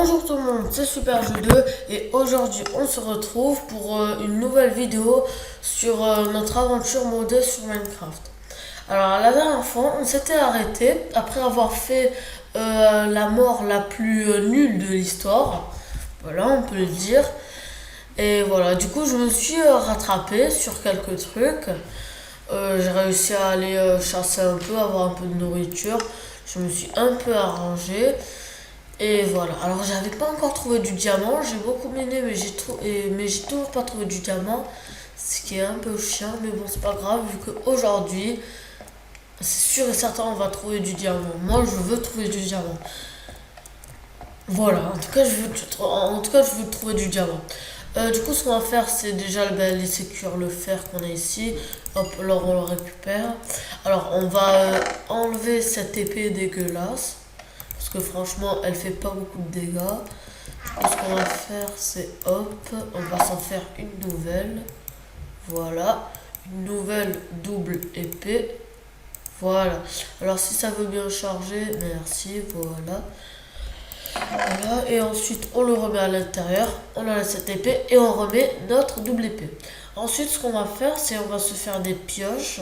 Bonjour tout le monde, c'est Super Jeu 2 et aujourd'hui on se retrouve pour une nouvelle vidéo sur notre aventure modée sur Minecraft. Alors la dernière fois on s'était arrêté après avoir fait la mort la plus nulle de l'histoire, voilà on peut le dire. Et voilà, du coup je me suis rattrapé sur quelques trucs. J'ai réussi à aller chasser un peu, avoir un peu de nourriture, je me suis un peu arrangé. Et voilà, alors j'avais pas encore trouvé du diamant, j'ai beaucoup miné mais j'ai toujours pas trouvé du diamant, ce qui est un peu chiant, mais bon c'est pas grave vu qu'aujourd'hui, c'est sûr et certain on va trouver du diamant. Moi je veux trouver du diamant. Voilà, en tout cas je veux trouver du diamant. Du coup ce qu'on va faire c'est déjà laisser cuire le fer qu'on a ici. Hop, alors on le récupère. Alors on va enlever cette épée dégueulasse. Parce que franchement, elle fait pas beaucoup de dégâts. Du coup, ce qu'on va faire, c'est hop, on va s'en faire une nouvelle. Voilà, une nouvelle double épée. Voilà. Alors, si ça veut bien charger, merci. Voilà. Voilà. Et ensuite, on le remet à l'intérieur. On enlève cette épée et on remet notre double épée. Ensuite, ce qu'on va faire, c'est on va se faire des pioches.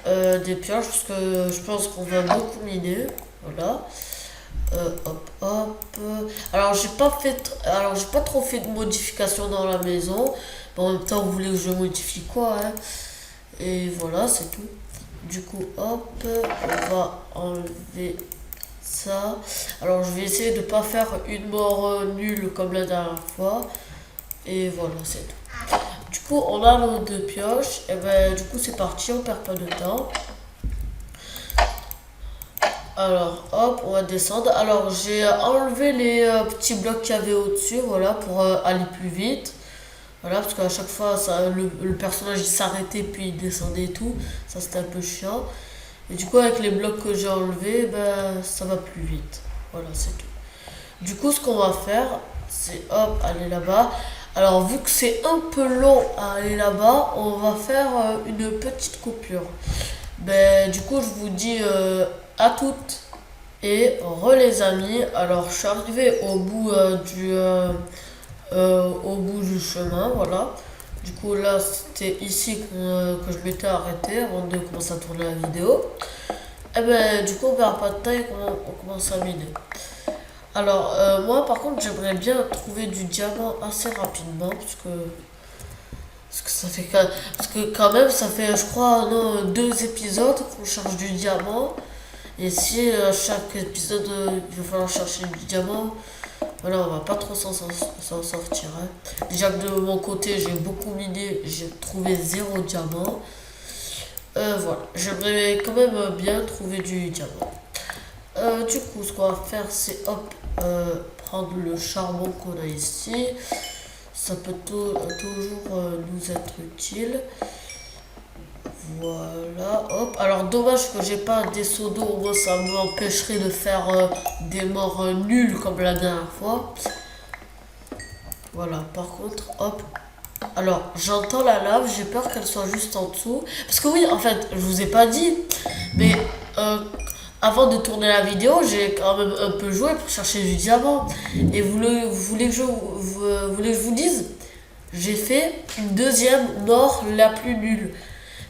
Parce que je pense qu'on va beaucoup miner. Voilà. Hop. Alors j'ai pas trop fait de modifications dans la maison. Mais en même temps, vous voulez que je modifie quoi, hein? Et voilà, c'est tout. Du coup, hop, on va enlever ça. Alors je vais essayer de pas faire une mort nulle comme la dernière fois. Et voilà, c'est tout. Du coup, on a nos deux pioches. Et ben, du coup, c'est parti, on perd pas de temps. Alors, hop, on va descendre. Alors, j'ai enlevé les petits blocs qu'il y avait au-dessus, voilà, pour aller plus vite. Voilà, parce qu'à chaque fois, le personnage il s'arrêtait puis il descendait et tout. Ça, c'était un peu chiant. Et du coup, avec les blocs que j'ai enlevés, ben, ça va plus vite. Voilà, c'est tout. Du coup, ce qu'on va faire, c'est hop, aller là-bas. Alors, vu que c'est un peu long à aller là-bas, on va faire une petite coupure. Ben, du coup, je vous dis à toutes et les amis. Alors, je suis arrivé au bout du chemin, voilà. Du coup, là, c'était ici que je m'étais arrêté avant de commencer à tourner la vidéo. Et ben, du coup, on perd pas de temps et on commence à miner. Alors, moi, par contre, j'aimerais bien trouver du diamant assez rapidement parce que quand même, ça fait, je crois, non, 2 épisodes qu'on cherche du diamant. Et si chaque épisode, il va falloir chercher du diamant, voilà, on va pas trop s'en sortir, hein. Déjà que de mon côté, j'ai beaucoup miné, j'ai trouvé 0 diamant. Voilà, j'aimerais quand même bien trouver du diamant. Du coup, ce qu'on va faire, c'est hop, prendre le charbon qu'on a ici. Ça peut toujours nous être utile. Voilà, hop. Alors, dommage que j'ai pas des seaux d'eau, au moins ça m'empêcherait de faire des morts nulles comme la dernière fois. Voilà, par contre, hop. Alors, j'entends la lave, j'ai peur qu'elle soit juste en dessous. Parce que oui, en fait, je vous ai pas dit, mais avant de tourner la vidéo, j'ai quand même un peu joué pour chercher du diamant. Et vous voulez que je vous dise? J'ai fait une deuxième mort la plus nulle.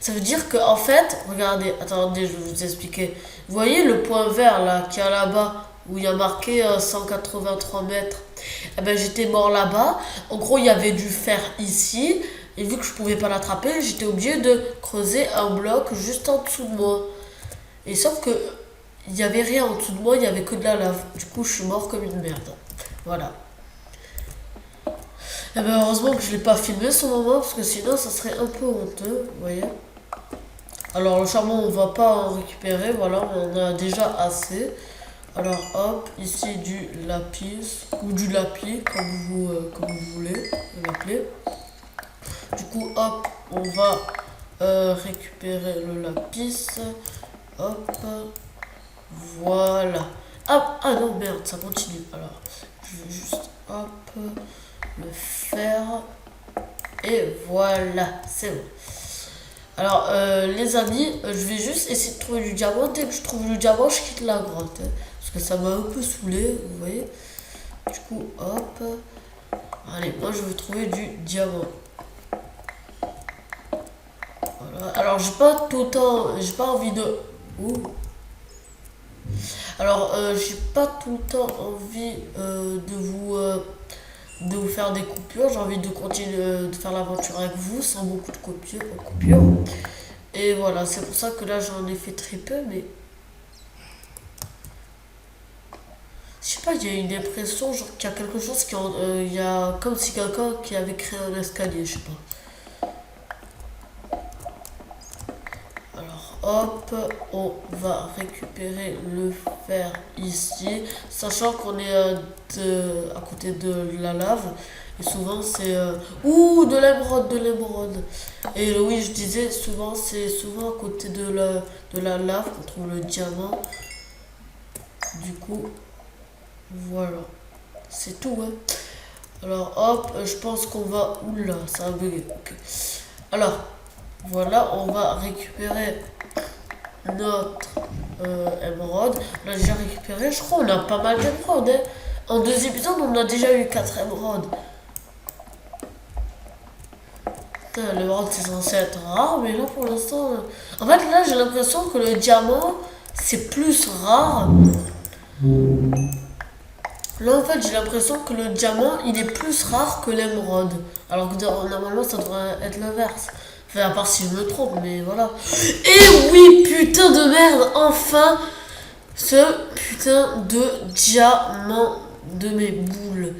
Ça veut dire que en fait, regardez, attendez, je vais vous expliquer. Vous voyez le point vert là qui est là-bas où il y a marqué 183 mètres. Eh ben j'étais mort là-bas. En gros, il y avait du fer ici et vu que je pouvais pas l'attraper, j'étais obligé de creuser un bloc juste en dessous de moi. Et sauf que il y avait rien en dessous de moi, il y avait que de la lave. Du coup, je suis mort comme une merde. Voilà. Et ben heureusement que je l'ai pas filmé ce moment parce que sinon ça serait un peu honteux, vous voyez. Alors le charbon on va pas en récupérer, voilà, on en a déjà assez. Alors hop, ici du lapis ou du lapis comme vous voulez l'appeler. Du coup hop, on va récupérer le lapis. Hop, voilà. Ah non merde, ça continue. Alors je vais juste hop le faire et voilà, c'est bon. Alors, les amis, je vais juste essayer de trouver du diamant. Dès que je trouve du diamant, je quitte la grotte, hein, parce que ça m'a un peu saoulé, vous voyez. Du coup, hop. Allez, moi je veux trouver du diamant. Voilà. Alors, j'ai pas tout le temps. J'ai pas envie de. Ouh. Alors, j'ai pas tout le temps envie de vous faire des coupures. J'ai envie de continuer de faire l'aventure avec vous sans beaucoup de coupures. Et voilà, c'est pour ça que là j'en ai fait très peu, mais je sais pas, il y a une impression genre qu'il y a quelque chose il y a comme si quelqu'un qui avait créé un escalier, je sais pas. Alors hop, on va récupérer le fer ici, sachant qu'on est à côté de la lave. Et souvent c'est ouh, de l'émeraude. Et oui, je disais souvent c'est souvent à côté de la lave qu'on trouve le diamant. Du coup, voilà. C'est tout, hein. Alors hop, je pense qu'on va. Oula, ça a bugué. Ok. Alors, voilà, on va récupérer notre émeraude. On a déjà récupéré, je crois, on a pas mal d'émeraudes, hein. En 2 épisodes, on a déjà eu 4 émeraudes. Putain, l'émeraude c'est censé être rare, mais là pour l'instant. En fait, là j'ai l'impression que le diamant c'est plus rare. Là en fait, j'ai l'impression que le diamant il est plus rare que l'émeraude. Alors que normalement ça devrait être l'inverse. Enfin, à part si je me trompe, mais voilà. Et oui, putain de merde, enfin ce putain de diamant de mes boules.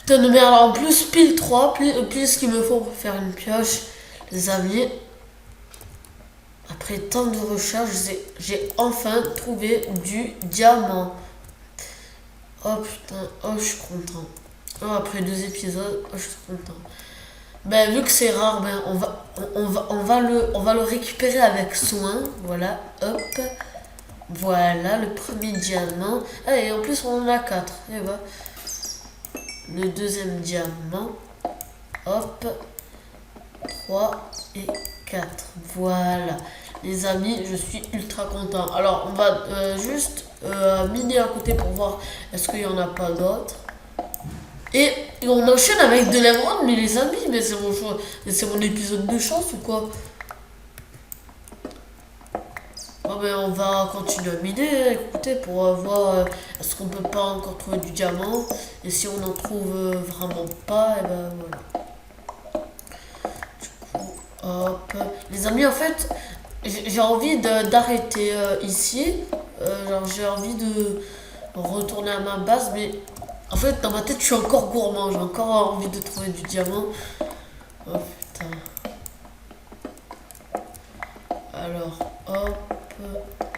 Putain de merde, en plus, pile 3, pile ce qu'il me faut pour faire une pioche, les amis. Après tant de recherches, j'ai enfin trouvé du diamant. Oh putain, oh je suis content. Oh, après 2 épisodes, oh je suis content. Ben vu que c'est rare, ben on va le récupérer avec soin. Voilà, hop. Voilà le premier diamant. Ah, et en plus on en a 4. Et ben, le deuxième diamant. Hop. 3 et 4. Voilà. Les amis, je suis ultra content. Alors, on va juste miner à côté pour voir est-ce qu'il n'y en a pas d'autres. Et on enchaîne avec de l'émeraude, mais les amis, mais c'est mon choix. Mais c'est mon épisode de chance ou quoi? Oh, mais on va continuer à miner, écoutez, pour voir est-ce qu'on peut pas encore trouver du diamant. Et si on n'en trouve vraiment pas, et ben voilà. Hop. Les amis, en fait, j'ai envie d'arrêter ici. Genre, j'ai envie de retourner à ma base, mais en fait, dans ma tête, je suis encore gourmand. J'ai encore envie de trouver du diamant. Oh putain. Alors, hop.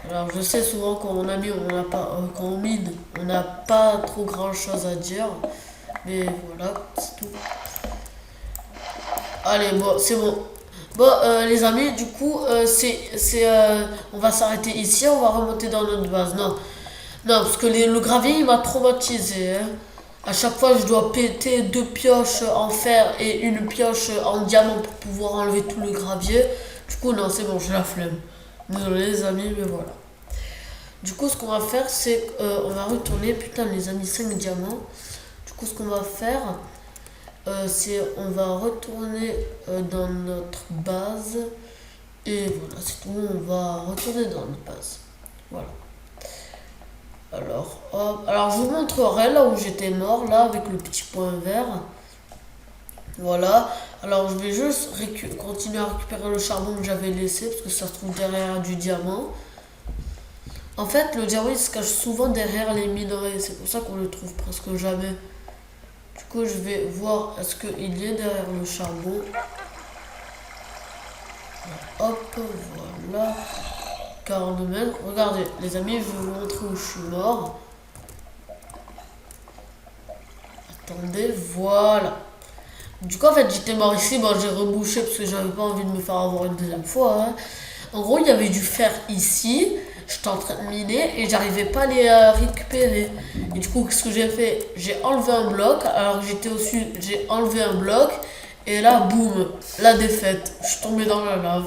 Alors, je sais souvent quand on a mis, on n'a pas, quand on mine, on n'a pas trop grand chose à dire. Mais voilà, c'est tout. Allez, bon, c'est bon. Bon, les amis, du coup, on va s'arrêter ici, on va remonter dans notre base. Non, non, parce que le gravier, il m'a traumatisé, hein. À chaque fois, je dois péter 2 pioches en fer et une pioche en diamant pour pouvoir enlever tout le gravier. Du coup, non, c'est bon, j'ai la flemme. Désolé, les amis, mais voilà. Du coup, ce qu'on va faire, c'est on va retourner. Putain, les amis, 5 diamants. Du coup, ce qu'on va faire, c'est on va retourner dans notre base. Et voilà, c'est tout. On va retourner dans notre base. Voilà. Alors, hop. Alors, je vous montrerai là où j'étais mort, là, avec le petit point vert. Voilà. Alors, je vais juste continuer à récupérer le charbon que j'avais laissé, parce que ça se trouve derrière du diamant. En fait, le diamant, il se cache souvent derrière les minerais. C'est pour ça qu'on le trouve presque jamais. Du coup, je vais voir est-ce qu'il est derrière le charbon. Hop, voilà. 42 mètres. Regardez, les amis, je vais vous montrer où je suis mort. Attendez, voilà. Du coup, en fait, j'étais mort ici. Bon, j'ai rebouché parce que j'avais pas envie de me faire avoir une deuxième fois, hein. En gros, il y avait du fer ici. J'étais en train de miner et j'arrivais pas à les récupérer. Et du coup, ce que j'ai fait, j'ai enlevé un bloc. Alors que j'étais au sud, j'ai enlevé un bloc. Et là, boum, la défaite. Je suis tombé dans la lave.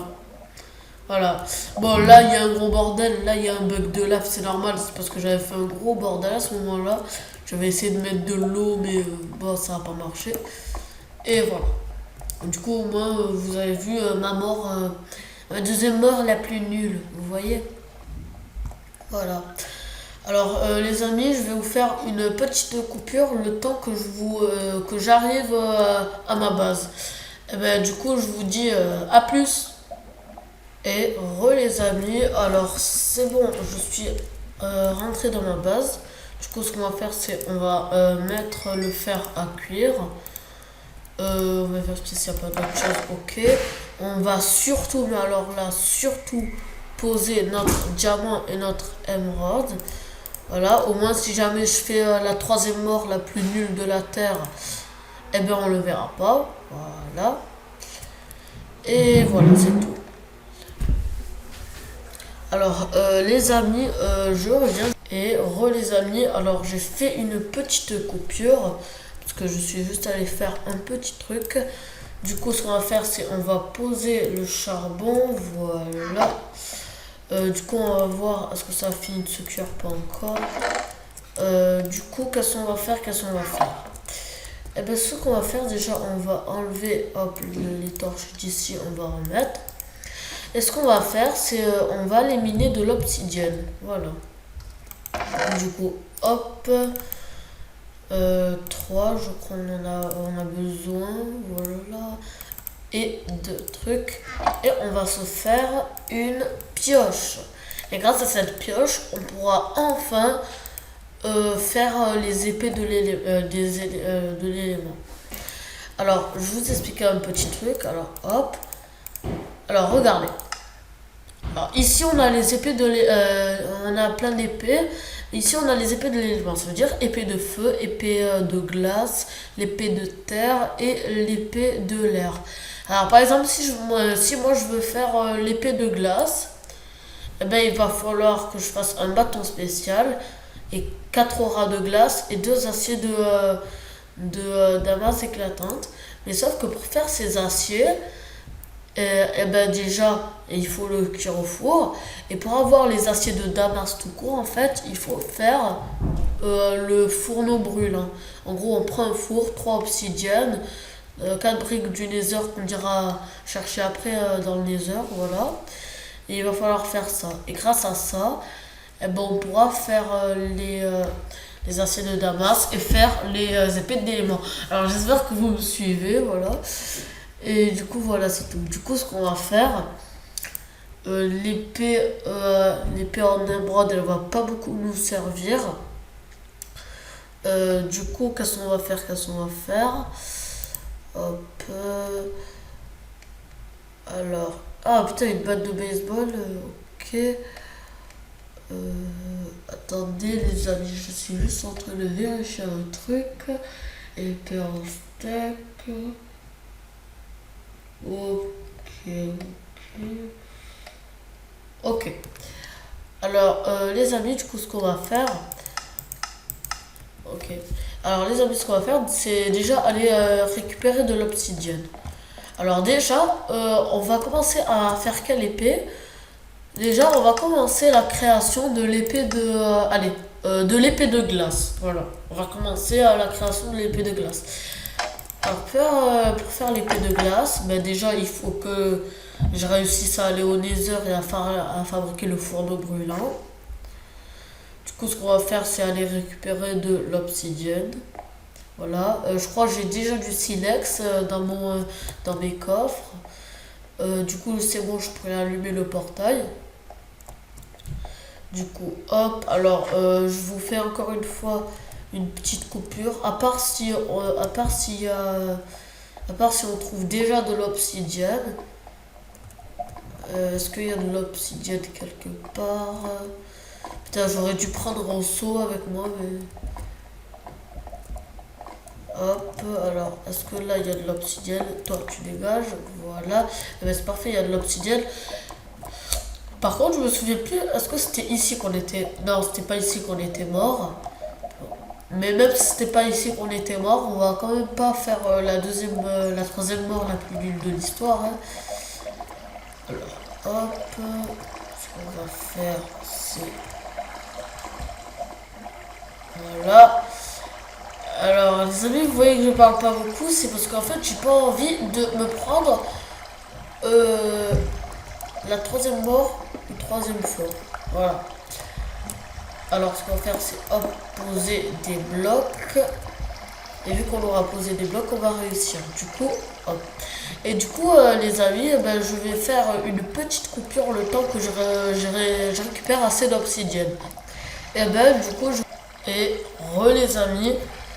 Voilà. Bon, là, il y a un gros bordel. Là, il y a un bug de lave. C'est normal. C'est parce que j'avais fait un gros bordel à ce moment-là. Je vais essayer de mettre de l'eau, mais bon, ça va pas marcher. Et voilà. Du coup, moi, vous avez vu ma mort, ma deuxième mort la plus nulle, vous voyez? Voilà. Alors, les amis, je vais vous faire une petite coupure le temps que que j'arrive à ma base. Et ben, du coup, je vous dis à plus. Et les amis, alors c'est bon, je suis rentré dans ma base. Du coup, ce qu'on va faire, c'est on va mettre le fer à cuire. On va vérifier s'il n'y a pas d'autre chose. Ok. On va surtout, mais alors là, surtout poser notre diamant et notre émeraude. Voilà, au moins si jamais je fais la troisième mort la plus nulle de la terre, eh bien on le verra pas. Voilà. Et voilà, c'est tout. Alors les amis, je reviens. Et les amis, alors j'ai fait une petite coupure. Parce que je suis juste allé faire un petit truc. Du coup, ce qu'on va faire, c'est on va poser le charbon. Voilà. Du coup, on va voir est-ce que ça a fini de se cuire, pas encore. Du coup, qu'est-ce qu'on va faire? Et bien, ce qu'on va faire, déjà, on va enlever hop, les torches d'ici, on va remettre. Et ce qu'on va faire, c'est on va éliminer de l'obsidienne. Voilà. Du coup, hop. 3, je crois on a besoin. Voilà. Et 2 trucs. Et on va se faire une pioche. Et grâce à cette pioche, on pourra enfin faire les épées de l'élément. Alors, je vais vous expliquer un petit truc. Alors, hop. Alors, regardez. Alors, ici, on a les épées on a plein d'épées. Ici, on a les épées de l'élément. Ça veut dire épée de feu, épée de glace, l'épée de terre et l'épée de l'air. Alors, par exemple, si moi je veux faire l'épée de glace, eh ben, il va falloir que je fasse un bâton spécial et 4 auras de glace et 2 aciers de damas éclatante. Mais sauf que pour faire ces aciers, et ben déjà il faut le cuire au four, et pour avoir les aciers de damas tout court, en fait il faut faire le fourneau brûlant. En gros, on prend un four, 3 obsidiennes, 4 briques du nether qu'on dira chercher après dans le nether, voilà. Et il va falloir faire ça, et grâce à ça, eh ben, on pourra faire les aciers de damas et faire les épées d'éléments. Alors j'espère que vous me suivez, voilà. Et du coup, voilà, c'est tout. Du coup, ce qu'on va faire, l'épée en émeraude, elle va pas beaucoup nous servir. Du coup, qu'est-ce qu'on va faire? Hop. Alors. Ah putain, une batte de baseball. Ok. Attendez, les amis, je suis juste en train de vérifier un truc. Épée en steak. Ok. Alors, les amis, du coup, ce qu'on va faire. Ok. Alors, les amis, ce qu'on va faire, c'est déjà aller récupérer de l'obsidienne. Alors, déjà, on va commencer à faire quelle épée? Déjà, on va commencer la création de l'épée de l'épée de glace. Voilà. On va commencer à la création de l'épée de glace. Alors, pour faire l'épée de glace, ben déjà, il faut que je réussisse à aller au nether et à fabriquer le fourneau brûlant. Du coup, ce qu'on va faire, c'est aller récupérer de l'obsidienne. Voilà. Je crois que j'ai déjà du silex dans mes coffres. Du coup, c'est bon, je pourrais allumer le portail. Du coup, hop. Alors, je vous fais encore une fois une petite coupure, à part si on trouve déjà de l'obsidienne. Est-ce qu'il y a de l'obsidienne quelque part? Putain, j'aurais dû prendre un seau avec moi, mais hop. Alors, est-ce que là il y a de l'obsidienne? Toi, tu dégages. Voilà. Eh ben, c'est parfait, il y a de l'obsidienne. Par contre, je me souviens plus, est-ce que c'était ici qu'on était... Non, c'était pas ici qu'on était mort. Mais même si c'était pas ici qu'on était mort, on va quand même pas faire la troisième mort la plus nulle de l'histoire. Hein. Alors, hop. Ce qu'on va faire, c'est... Voilà. Alors les amis, vous voyez que je parle pas beaucoup, c'est parce qu'en fait j'ai pas envie de me prendre la troisième mort une troisième fois. Voilà. Alors ce qu'on va faire c'est hop, poser des blocs. Et vu qu'on aura posé des blocs, on va réussir. Du coup, hop. Et du coup, les amis, ben, je vais faire une petite coupure le temps que je récupère assez d'obsidienne. Et ben, du coup, et les amis,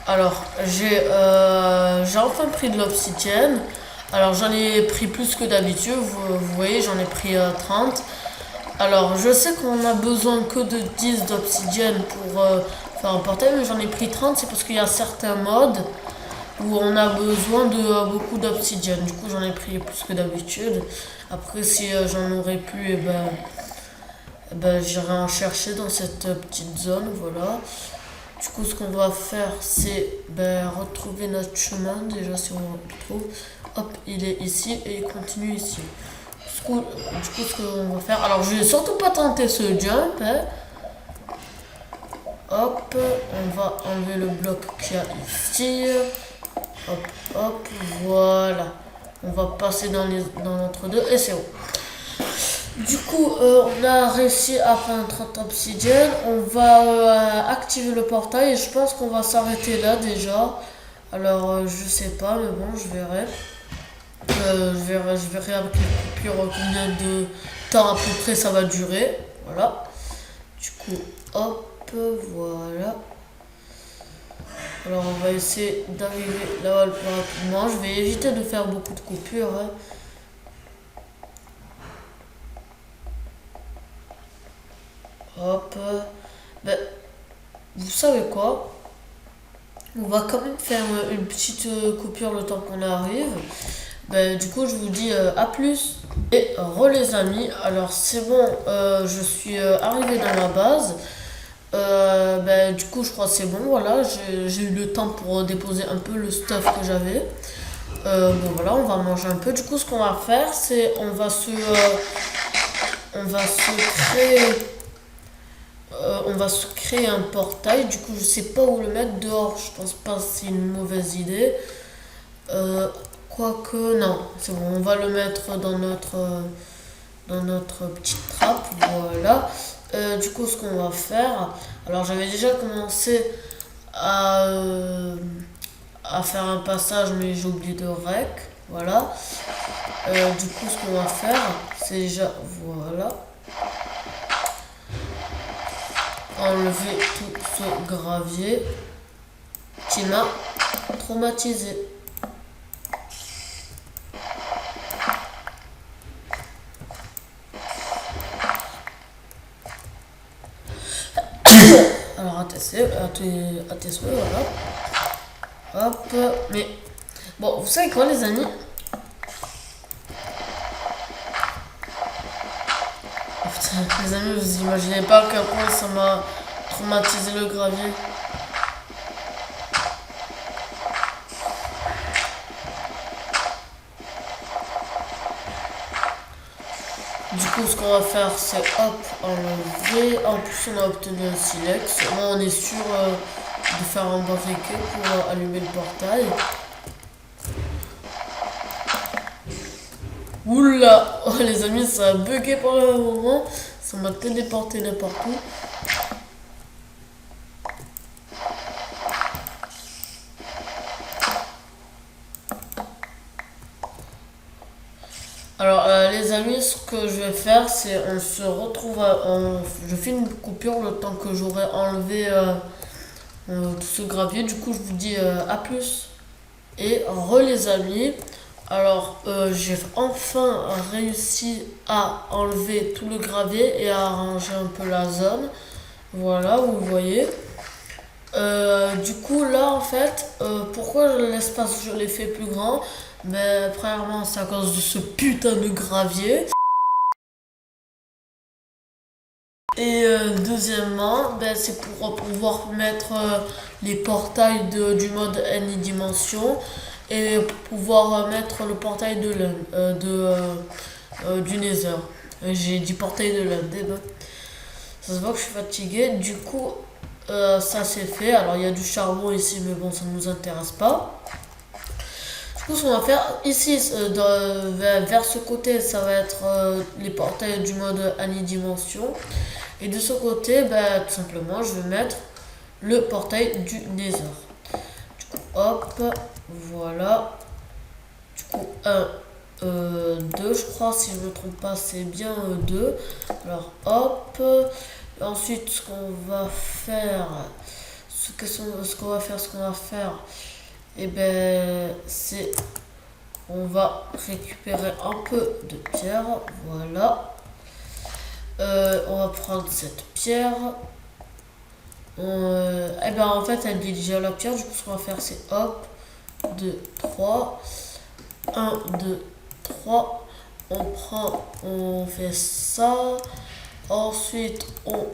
alors j'ai enfin pris de l'obsidienne. Alors j'en ai pris plus que d'habitude, vous voyez, j'en ai pris 30. Alors je sais qu'on a besoin que de 10 d'obsidienne pour faire un portail, mais j'en ai pris 30, c'est parce qu'il y a certains modes où on a besoin de beaucoup d'obsidienne. Du coup j'en ai pris plus que d'habitude. Après si j'en aurais plus, eh ben, j'irai en chercher dans cette petite zone, voilà. Du coup ce qu'on va faire c'est retrouver notre chemin, déjà si on le trouve. Hop, il est ici et il continue ici. Du coup, ce qu'on va faire. Alors, je vais surtout pas tenter ce jump. Hein. Hop, on va enlever le bloc qu'il y a ici. Hop, hop, voilà. On va passer dans l'entre-deux et c'est bon. Du coup, on a réussi à faire 30 obsidienne. On va activer le portail et je pense qu'on va s'arrêter là déjà. Alors, je sais pas, mais bon, je verrai. Je verrai avec les coupures combien de temps à peu près ça va durer. Voilà. Du coup, hop, voilà. Alors on va essayer d'arriver là-bas le plus rapidement. Je vais éviter de faire beaucoup de coupures. Hein. Hop. Ben, vous savez quoi? On va quand même faire une petite coupure le temps qu'on arrive. Ben, du coup, je vous dis à plus. Et les amis, alors c'est bon, je suis arrivé dans la base. Du coup, je crois que c'est bon, voilà. J'ai eu le temps pour déposer un peu le stuff que j'avais. Bon, voilà, on va manger un peu. Du coup, ce qu'on va faire, c'est on va se créer un portail. Du coup, je sais pas où le mettre dehors. Je pense pas que c'est une mauvaise idée. Quoique, non, c'est bon, on va le mettre dans notre petite trappe, voilà. Du coup, ce qu'on va faire, alors j'avais déjà commencé à faire un passage, mais j'ai oublié de rec, voilà. Du coup, ce qu'on va faire, c'est déjà, voilà, enlever tout ce gravier qui m'a traumatisé. Alors à tes souhaits, voilà. Hop, mais bon, vous savez quoi les amis? Oh, putain, les amis, vous imaginez pas à quel point ça m'a traumatisé le gravier. Du coup, ce qu'on va faire, c'est hop, enlever. En plus, on a obtenu un silex. Là, on est sûr de faire un briquet pour allumer le portail. Oula! Oh, les amis, ça a bugué pendant un moment. Ça m'a téléporté n'importe où. Alors les amis, ce que je vais faire, c'est on se retrouve, je fais une coupure le temps que j'aurai enlevé tout ce gravier. Du coup, je vous dis à plus. Et les amis, alors j'ai enfin réussi à enlever tout le gravier et à arranger un peu la zone. Voilà, vous voyez. Du coup là en fait, pourquoi l'espace je l'ai fait plus grand? Mais premièrement c'est à cause de ce putain de gravier. Et deuxièmement, c'est pour pouvoir mettre les portails du mode Anydimension et pour pouvoir mettre le portail du Nether. J'ai dit portail de l'End, ça se voit que je suis fatigué, du coup Ça c'est fait. Alors il y a du charbon ici, mais bon, ça ne nous intéresse pas. Du coup, ce qu'on va faire ici, vers ce côté, ça va être les portails du mode Anidimension. Et de ce côté, bah, tout simplement, je vais mettre le portail du Nether. Du coup, hop, voilà. Du coup, 1, 2, je crois, si je ne me trompe pas, c'est bien 2. Alors, hop. Et ensuite, ce qu'on va faire, et ben, c'est, on va récupérer un peu de pierre, voilà. On va prendre cette pierre. Et ben en fait, elle est déjà la pierre, du coup, ce qu'on va faire, c'est hop, 2, 3, 1, 2, 3. On fait ça. Ensuite, on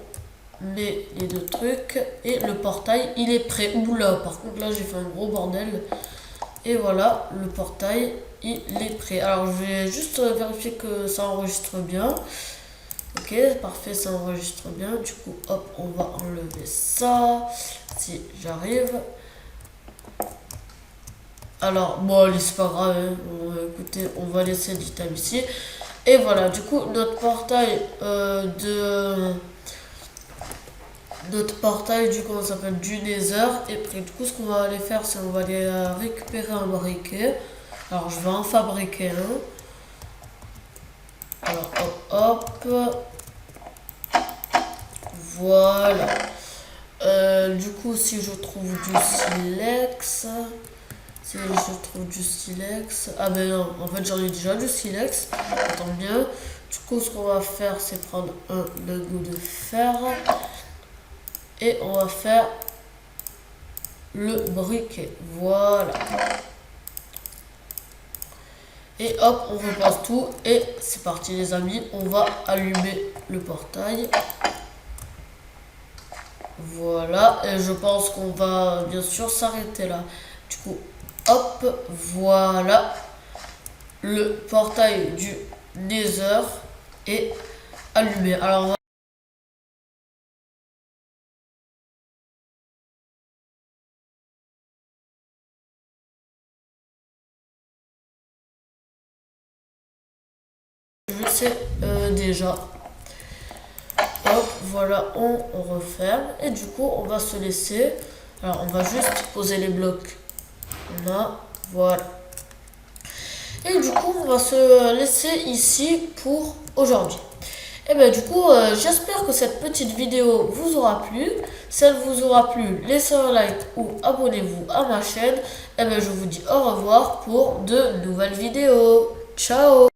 met les deux trucs et le portail il est prêt. Oula, par contre là j'ai fait un gros bordel. Et voilà, le portail il est prêt. Alors je vais juste vérifier que ça enregistre bien. Ok, parfait, ça enregistre bien. Du coup, hop, on va enlever ça. Si j'arrive. Alors, bon, allez, c'est pas grave. Hein. Écoutez, on va laisser l'item ici. Et voilà, du coup, notre portail du comment ça s'appelle du Nether et puis du coup ce qu'on va aller faire c'est on va aller récupérer un briquet. Alors je vais en fabriquer un. Alors hop, voilà. Du coup si je trouve du silex, ah ben non, en fait j'en ai déjà du silex, tant bien. Du coup ce qu'on va faire c'est prendre un lingot de fer et on va faire le briquet, voilà. Et hop, on repasse tout et c'est parti les amis, on va allumer le portail. Voilà, et je pense qu'on va bien sûr s'arrêter là. Du coup, hop, voilà, le portail du Nether est allumé. Alors on va je sais déjà. Hop, voilà, on referme. Et du coup, on va se laisser. Alors, on va juste poser les blocs. Là, voilà. Et du coup, on va se laisser ici pour aujourd'hui. Et bien du coup, j'espère que cette petite vidéo vous aura plu. Si elle vous aura plu, laissez un like ou abonnez-vous à ma chaîne. Et bien je vous dis au revoir pour de nouvelles vidéos. Ciao!